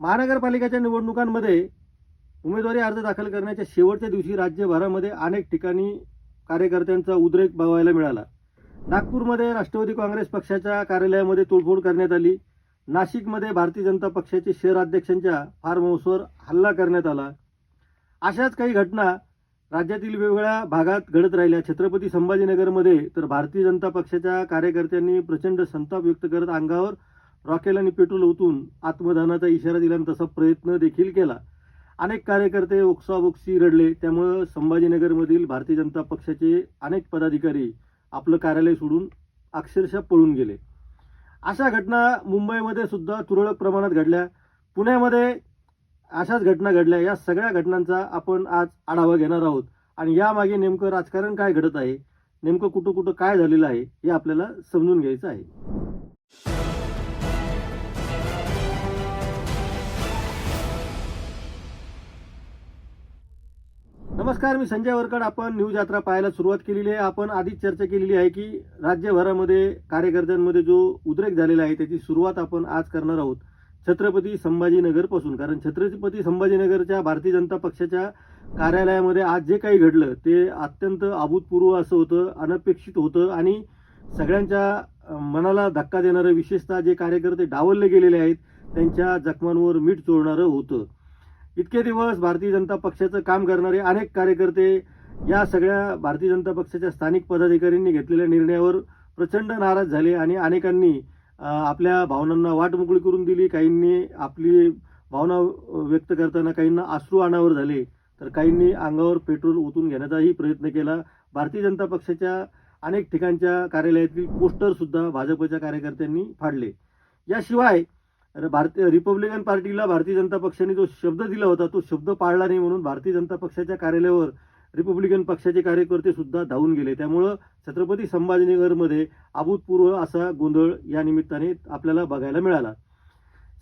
महानगरपालिकेच्या निवडणुकांमध्ये उमेदवारी अर्ज दाखल करण्याच्या शेवटच्या दिवशी राज्यभरामध्ये अनेक ठिकाणी कार्यकर्त्यांचा उद्रेक बघायला मिळाला. नागपूरमध्ये राष्ट्रवादी काँग्रेस पक्षाच्या कार्यालयामध्ये तोडफोड करण्यात आली. नाशिकमध्ये भारतीय जनता पक्षाचे शहर अध्यक्षांच्या फार्म हाऊसवर हल्ला करण्यात आला. अशाच काही घटना राज्यातील वेगवेगळ्या भागात घडत राहिल्या. छत्रपती संभाजीनगरमध्ये तर भारतीय जनता पक्षाच्या कार्यकर्त्यांनी प्रचंड संताप व्यक्त करत अंगावर रॉकेल आणि पेट्रोल ओतून आत्मदहनाचा इशारा दिला आणि तसा प्रयत्न देखील केला. अनेक कार्यकर्ते ओक्साबोक्शी रडले. त्यामुळं संभाजीनगरमधील भारतीय जनता पक्षाचे अनेक पदाधिकारी आपलं कार्यालय सोडून अक्षरशः पळून गेले. अशा घटना मुंबईमध्ये सुद्धा तुरळक प्रमाणात घडल्या. पुण्यामध्ये अशाच घटना घडल्या. या सगळ्या घटनांचा आपण आज आढावा घेणार आहोत आणि यामागे नेमकं राजकारण काय घडत आहे, नेमकं कुठं कुठं काय झालेलं आहे हे आपल्याला समजून घ्यायचं आहे. नमस्कार, मी संजय वरकड. आपण न्यूज यात्रा पाहायला सुरुवात केलेली आहे. आपण आधीच चर्चा केलेली आहे की राज्यभरामध्ये कार्यकर्त्यांमध्ये जो उद्रेक झालेला आहे त्याची सुरुवात आपण आज करणार आहोत छत्रपती संभाजीनगरपासून. कारण छत्रपती संभाजीनगरच्या भारतीय जनता पक्षाच्या कार्यालयामध्ये आज जे काही घडलं ते अत्यंत अभूतपूर्व असं होतं, अनपेक्षित होतं आणि सगळ्यांच्या मनाला धक्का देणारं, विशेषतः जे कार्यकर्ते डावलले गेलेले आहेत त्यांच्या जखमांवर मीठ चोळणारं होतं. इतके दिवस भारतीय जनता पक्षाचं काम करणारे अनेक कार्यकर्ते या सगळ्या भारतीय जनता पक्षाच्या स्थानिक पदाधिकाऱ्यांनी घेतलेल्या निर्णयावर प्रचंड नाराज झाले आणि अनेकांनी आपल्या भावनांना वाट मोकळी करून दिली. काहींनी आपली भावना व्यक्त करताना काहींना अश्रू अनावर झाले, तर काहींनी अंगावर पेट्रोल ओतून घेण्याचाही प्रयत्न केला. भारतीय जनता पक्षाच्या अनेक ठिकाणच्या कार्यालयातील पोस्टर सुद्धा भाजपच्या कार्यकर्त्यांनी फाडले. याशिवाय रिपब्लिकन पार्टीला भारतीय जनता पक्षाने जो शब्द दिला होता तो शब्द पाळला नाही म्हणून भारतीय जनता पक्षाच्या कार्यालयावर रिपब्लिकन पक्षाचे कार्यकर्ते सुद्धा धावून गेले. त्यामुळं छत्रपती संभाजीनगरमध्ये अभूतपूर्व असा गोंधळ या निमित्ताने आपल्याला बघायला मिळाला.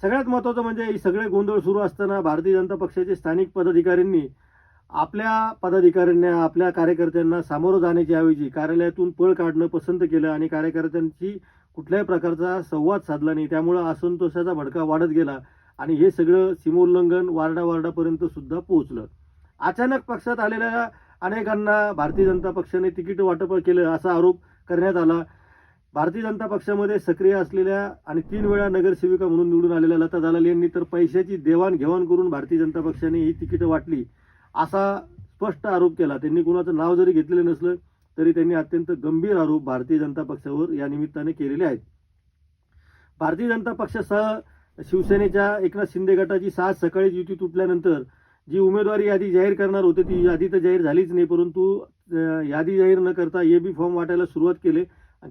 सगळ्यात महत्त्वाचं म्हणजे ही सगळे गोंधळ सुरू असताना भारतीय जनता पक्षाचे स्थानिक पदाधिकाऱ्यांनी आपल्या कार्यकर्त्यांना सामोरं जाण्याच्या ऐवजी कार्यालयातून पळ काढणं पसंत केलं आणि कार्यकर्त्यांची कुठल्याही प्रकारचा संवाद साधला नाही. त्यामुळं असंतोषाचा भडका वाढत गेला आणि हे सगळं सीमोल्लंघन वार्डापर्यंत सुद्धा पोहोचलं. अचानक पक्षात आलेल्या अनेकांना भारतीय जनता पक्षाने तिकीट वाटप केलं असा आरोप करण्यात आला. भारतीय जनता पक्षामध्ये सक्रिय असलेल्या आणि 3 वेळा नगरसेविका म्हणून निवडून आलेल्या लता दलाल यांनी तर पैशाची देवाणघेवाण करून भारतीय जनता पक्षाने ही तिकीटं वाटली असा स्पष्ट आरोप केला. त्यांनी कुणाचं नाव जरी घेतलेलं नसलं तरी त्यांनी अत्यंत गंभीर आरोप भारतीय जनता पक्षावर या निमित्ताने केलेले आहेत. भारतीय जनता पक्षासह शिवसेनेच्या एकनाथ शिंदे गटाची आज सकाळी युती तुटल्यानंतर जी उमेदवारी यादी जाहीर करणार होते ती यादी तर जाहीर झालीच नाही, परंतु यादी जाहीर न करता AB फॉर्म वाटायला सुरुवात केले.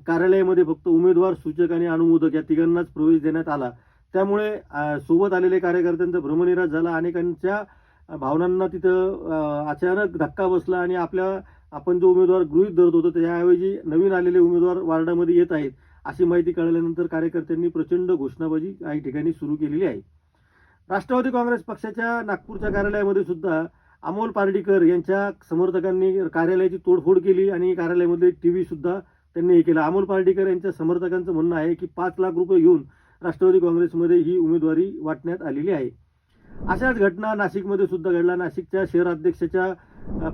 कार्यालयामध्ये फक्त उमेदवार, सूचक आणि अनुमोदक या तिघांनाच प्रवेश देण्यात आला. त्यामुळे सोबत आलेले कार्यकर्त्यांचा भ्रमनिरास झाला. अनेकांच्या भावनांना तिथं अचानक धक्का बसला आणि आपण जो उमेदवार गृहीत धरत होतो त्याऐवजी नवीन आलेले उमेदवार वार्डामध्ये येत आहेत अशी माहिती कळल्यानंतर कार्यकर्त्यांनी प्रचंड घोषणाबाजी काही ठिकाणी सुरू केलेली आहे. राष्ट्रवादी काँग्रेस पक्षाच्या नागपूरच्या कार्यालयामध्ये सुद्धा अमोल पार्डीकर यांच्या समर्थकांनी कार्यालयाची तोडफोड केली आणि कार्यालयामध्ये TV सुद्धा त्यांनी हे केला. अमोल पार्डीकर यांच्या समर्थकांचं म्हणणं आहे की 5 लाख रुपये घेऊन राष्ट्रवादी काँग्रेसमध्ये ही उमेदवारी वाटण्यात आलेली आहे. अशाच घटना नाशिकमध्ये सुद्धा घडला. नाशिकच्या शहर अध्यक्षाच्या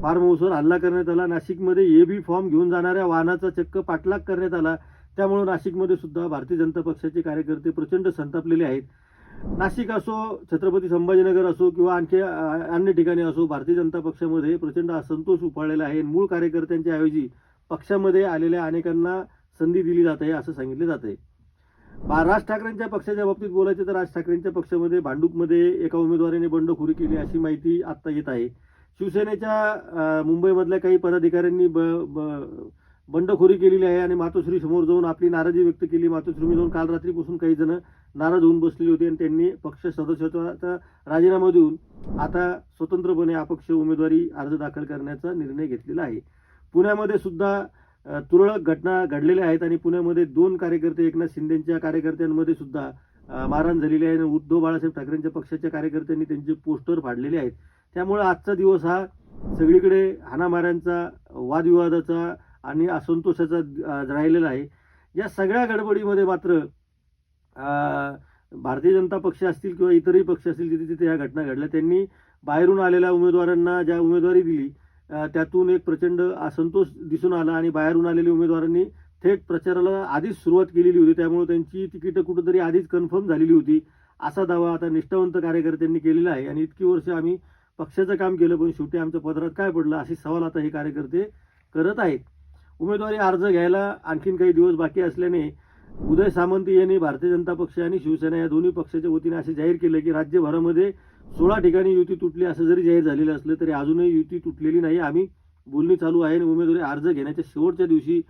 फार्म हाऊसवर हल्ला करण्यात आला. नाशिकमध्ये AB फॉर्म घेऊन जाणाऱ्या वाहनाचा चक्क पाठलाग करण्यात आला. त्यामुळे नाशिकमध्ये सुद्धा भारतीय जनता पक्षाचे कार्यकर्ते प्रचंड संतापलेले आहेत. नाशिक असो, छत्रपती संभाजीनगर असो किंवा आणखी अन्य ठिकाणी असो, भारतीय जनता पक्षामध्ये प्रचंड असंतोष उफाळलेला आहे. मूळ कार्यकर्त्यांच्या ऐवजी पक्षामध्ये आलेल्या अनेकांना संधी दिली जात आहे असं सांगितलं जात आहे. राज ठाकरेंच्या पक्षाच्या बाबतीत बोलायचं तर राज ठाकरेंच्या पक्षामध्ये भांडूपमध्ये एका उमेदवाराने बंडखोरी केली अशी माहिती आत्ता येत आहे. शिवसेनेच्या मुंबईमधल्या काही पदाधिकाऱ्यांनी बंडखोरी केलेली आहे आणि मातोश्री समोर जाऊन आपली नाराजी व्यक्त केली. मातोश्री जाऊन काल रात्रीपासून काही जण नाराज होऊन बसलेली होती आणि त्यांनी पक्ष सदस्यत्वाचा राजीनामा देऊन आता स्वतंत्रपणे अपक्ष उमेदवारी अर्ज दाखल करण्याचा निर्णय घेतलेला आहे. पुण्यामध्ये सुद्धा तुरळक घटना घडलेल्या आहेत आणि पुण्यामध्ये 2 कार्यकर्ते, एकनाथ शिंदेच्या कार्यकर्त्यांमध्ये सुद्धा मारहाण झालेली आहे. उद्धव बाळासाहेब ठाकरेंच्या पक्षाच्या कार्यकर्त्यांनी त्यांचे पोस्टर फाडलेले आहेत. त्यामुळे आजचा दिवस हा सगळीकडे हाणामाऱ्यांचा, वादविवादाचा आणि असंतोषाचा राहिलेला आहे. या सगळ्या गडबडीमध्ये मात्र भारतीय जनता पक्ष असतील किंवा इतरही पक्ष असतील तिथे तिथे ह्या घटना घडल्या. त्यांनी बाहेरून आलेल्या उमेदवारांना ज्या उमेदवारी दिली त्यातून एक प्रचंड असंतोष दिसून आला आणि बाहेरून आलेल्या उमेदवारांनी थेट प्रचाराला आधीच सुरुवात केलेली होती. त्यामुळे त्यांची तिकीटं कुठंतरी आधीच कन्फर्म झालेली होती असा दावा आता निष्ठावंत कार्यकर्त्यांनी केलेला आहे. आणि इतकी वर्ष आम्ही पक्षाचं काम केलं पण शेवटी आमच्या पदरात काय पडलं अशी सवाल आता हे कार्यकर्ते करत आहेत. उमेदवारी अर्ज घ्यायला आणखीन काही दिवस बाकी असल्याने उदय सामंत यांनी भारतीय जनता पक्ष आणि शिवसेना या दोन्ही पक्षाच्या वतीने असे जाहीर केले की राज्यभरामध्ये 16 ठिकाणी युती तुटली असं जरी जाहीर झालेलं असलं तरी अजूनही युती तुटलेली नाही. आम्ही बोलणी चालू आहे आणि उमेदवारी अर्ज घेण्याच्या शेवटच्या दिवशी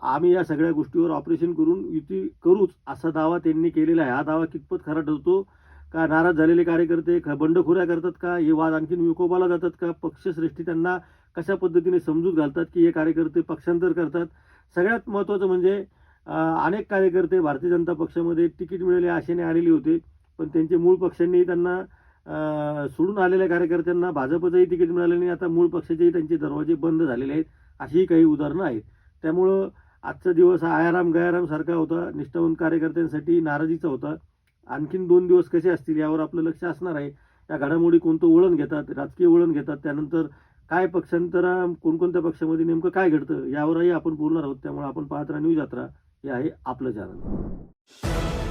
आम्ही या सगळ्या गोष्टीवर ऑपरेशन करून युती करूच असा दावा त्यांनी केलेला आहे. हा दावा कितपत खरा ठरतो का? नाराज झालेले कार्यकर्ते बंडखोऱ्या करतात का? हे वाद आणखीन विकोपाला जातात का? पक्षश्रेष्ठी त्यांना कशा पद्धतीने समजूत घालतात की हे कार्यकर्ते पक्षांतर करतात? सगळ्यात महत्त्वाचं म्हणजे अनेक कार्यकर्ते भारतीय जनता पक्षामध्ये तिकीट मिळेल या आशेने आलेले होते पण त्यांचे मूळ पक्षांनी त्यांना सोडून आलेल्या कार्यकर्त्यांना भाजपचंही तिकीट मिळालं नाही. आता मूळ पक्षाचेही त्यांचे दरवाजे बंद झालेले आहेत अशीही काही उदाहरणं आहेत. त्यामुळं आजचा दिवस हा आयाराम गयाराम सारखा होता. निष्ठावंत कार्यकर्त्यांसाठी नाराजीचा होता. आणखीन 2 दिवस कसे असतील यावर आपलं लक्ष असणार आहे. या घडामोडी कोणतं वळण घेतात, राजकीय वळण घेतात, त्यानंतर काय पक्षांतरा कोणकोणत्या पक्षामध्ये नेमकं काय घडतं यावरही आपण बोलणार आहोत. त्यामुळे आपण पाहत राहा न्यूज यात्रा हे आहे आपलं चॅनल.